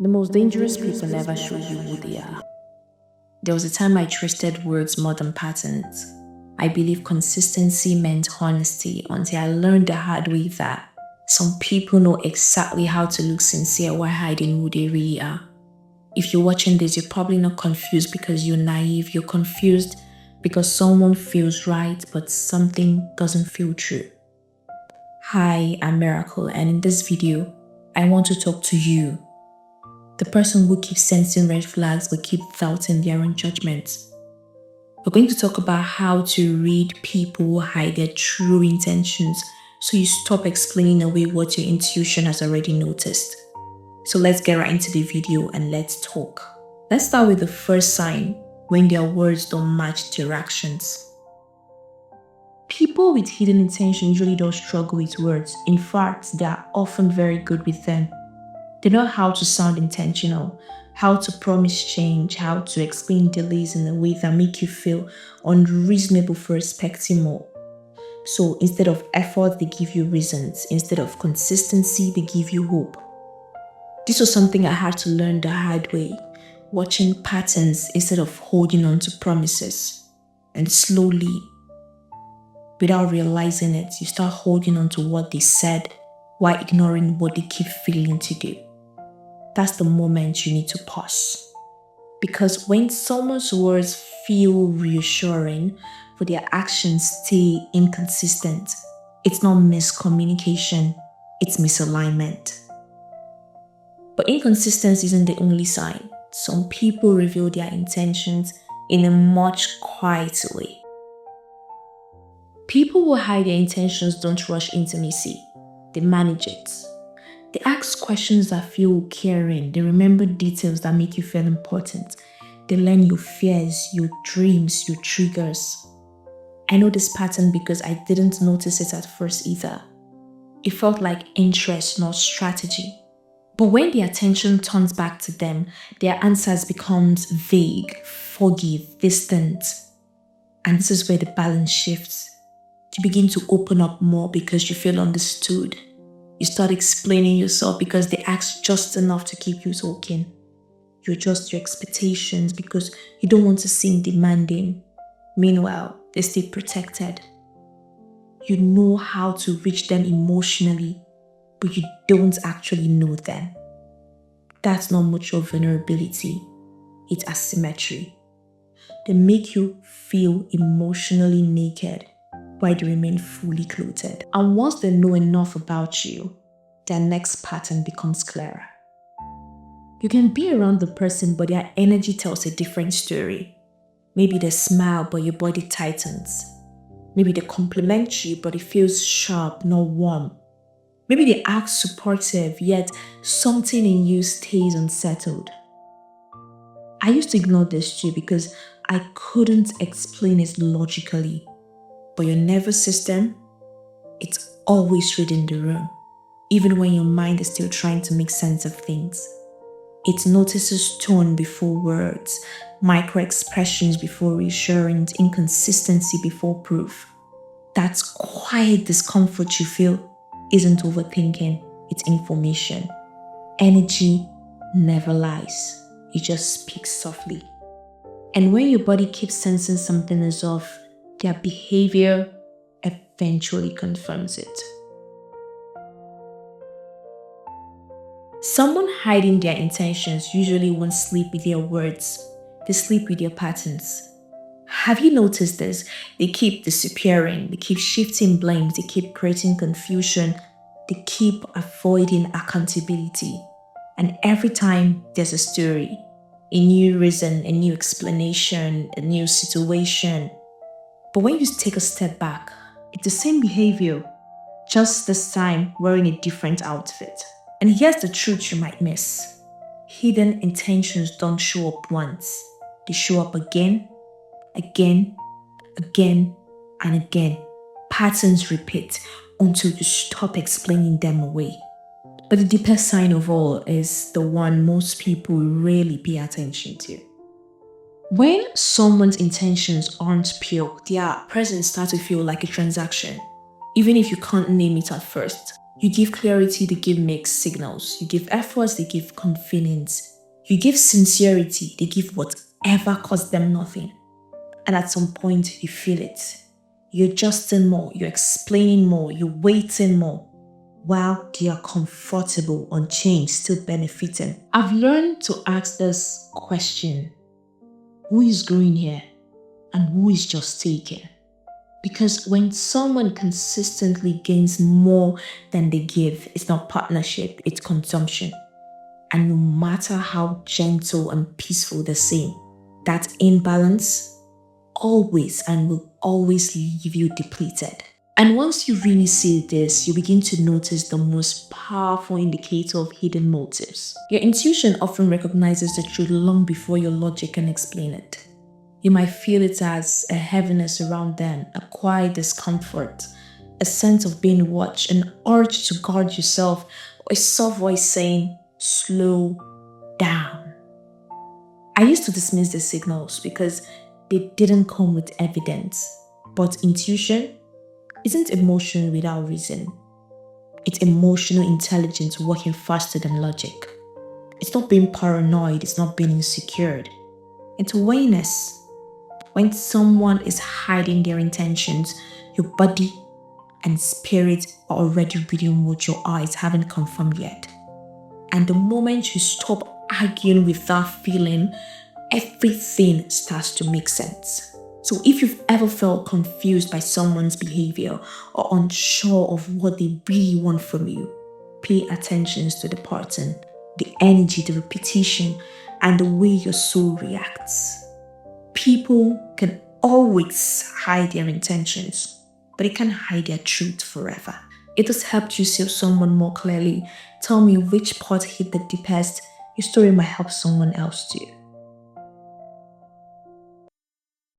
The most dangerous people never show you who they are. There was a time I trusted words more than patterns. I believed consistency meant honesty until I learned the hard way that some people know exactly how to look sincere while hiding who they really are. If you're watching this, you're probably not confused because you're naive. You're confused because someone feels right, but something doesn't feel true. Hi, I'm Miracle, and in this video, I want to talk to you, the person who keeps sensing red flags but keep doubting their own judgments. We're going to talk about how to read people who hide their true intentions so you stop explaining away what your intuition has already noticed. So let's get right into the video and let's talk. Let's start with the first sign when their words don't match their actions. People with hidden intention usually don't struggle with words. In fact, they are often very good with them. They know how to sound intentional, how to promise change, how to explain delays in a way that make you feel unreasonable for expecting more. So instead of effort, they give you reasons. Instead of consistency, they give you hope. This was something I had to learn the hard way, watching patterns instead of holding on to promises. And slowly, without realizing it, you start holding on to what they said while ignoring what they keep failing to do. That's the moment you need to pause. Because when someone's words feel reassuring, but their actions stay inconsistent, it's not miscommunication, it's misalignment. But inconsistency isn't the only sign. Some people reveal their intentions in a much quieter way. People who hide their intentions don't rush intimacy, they manage it. They ask questions that feel caring. They remember details that make you feel important. They learn your fears, your dreams, your triggers. I know this pattern because I didn't notice it at first either. It felt like interest, not strategy. But when the attention turns back to them, their answers becomes vague, foggy, distant. And this is where the balance shifts. You begin to open up more because you feel understood. You start explaining yourself because they ask just enough to keep you talking. You adjust your expectations because you don't want to seem demanding. Meanwhile, they stay protected. You know how to reach them emotionally, but you don't actually know them. That's not much of vulnerability. It's asymmetry. They make you feel emotionally naked while they remain fully clothed. And once they know enough about you, their next pattern becomes clearer. You can be around the person, but their energy tells a different story. Maybe they smile, but your body tightens. Maybe they compliment you, but it feels sharp, not warm. Maybe they act supportive, yet something in you stays unsettled. I used to ignore this too because I couldn't explain it logically. But your nervous system, it's always reading the room, even when your mind is still trying to make sense of things. It notices tone before words, micro-expressions before reassurance, inconsistency before proof. That quiet discomfort you feel isn't overthinking, it's information. Energy never lies, it just speaks softly. And when your body keeps sensing something is off, their behavior eventually confirms it. Someone hiding their intentions usually won't sleep with their words. They sleep with their patterns. Have you noticed this? They keep disappearing. They keep shifting blames. They keep creating confusion. They keep avoiding accountability. And every time there's a story, a new reason, a new explanation, a new situation. But when you take a step back, it's the same behavior, just this time wearing a different outfit. And here's the truth you might miss. Hidden intentions don't show up once. They show up again, again, again, and again. Patterns repeat until you stop explaining them away. But the deepest sign of all is the one most people rarely pay attention to. When someone's intentions aren't pure, their presence starts to feel like a transaction. Even if you can't name it at first, You give clarity, they give mixed signals. You give efforts, they give confidence. You give sincerity, they give whatever costs them nothing. And at some point, you feel it. You're adjusting more, you're explaining more, you're waiting more, while they are comfortable on change, still benefiting. I've learned to ask this question: who is growing here and who is just taking? Because when someone consistently gains more than they give, it's not partnership, it's consumption. And no matter how gentle and peaceful they seem, that imbalance always and will always leave you depleted. And once you really see this, you begin to notice the most powerful indicator of hidden motives. Your intuition often recognizes the truth long before your logic can explain it. You might feel it as a heaviness around them, a quiet discomfort, a sense of being watched, an urge to guard yourself, or a soft voice saying, slow down. I used to dismiss the signals because they didn't come with evidence. But intuition isn't emotion without reason. It's emotional intelligence working faster than logic. It's not being paranoid, it's not being insecure. It's awareness. When someone is hiding their intentions, your body and spirit are already reading what your eyes haven't confirmed yet. And the moment you stop arguing with that feeling, everything starts to make sense. So if you've ever felt confused by someone's behavior or unsure of what they really want from you, pay attention to the pattern, the energy, the repetition, and the way your soul reacts. People can always hide their intentions, but they can't hide their truth forever. It has helped you see someone more clearly. Tell me which part hit the deepest. Your story might help someone else too.